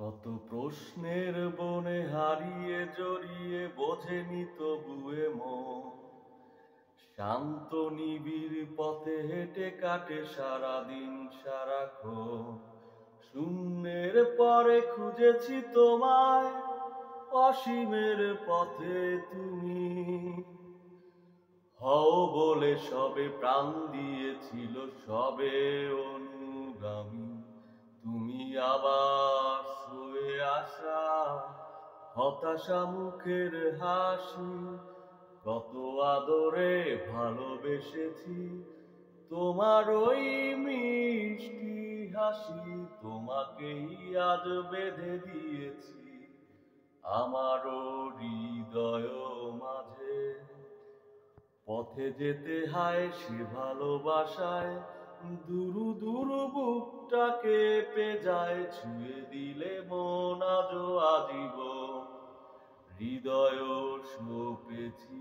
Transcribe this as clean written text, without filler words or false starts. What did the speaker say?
কত প্রশ্নের বনে হারিয়ে জড়িয়ে বোঝেনি তবুয়ে মন শান্ত নিবিড় পথে হেঁটে কাটে সারাদিন সারাক্ষণ। শূন্যের পরে খুঁজেছি তোমায়, অসীমের পথে তুমি হও বলে সবে প্রাণ দিয়েছিল, সবে অনুগামী। তুমি আবার ছুঁয়ে আসা হতাশা মুখের হাসি, কত আদরে ভালোবেসেছি তোমার ওই মিষ্টি হাসি। তোমাকেই আজ বেঁধে দিয়েছি আমারও হৃদয় মাঝে। পথে যেতে হায় সে ভালোবাসায় দুরু দুরু বুকটা কেঁপে যায়, ছুঁয়ে দিলে মন আজও আজীবন হৃদয় সঁপেছি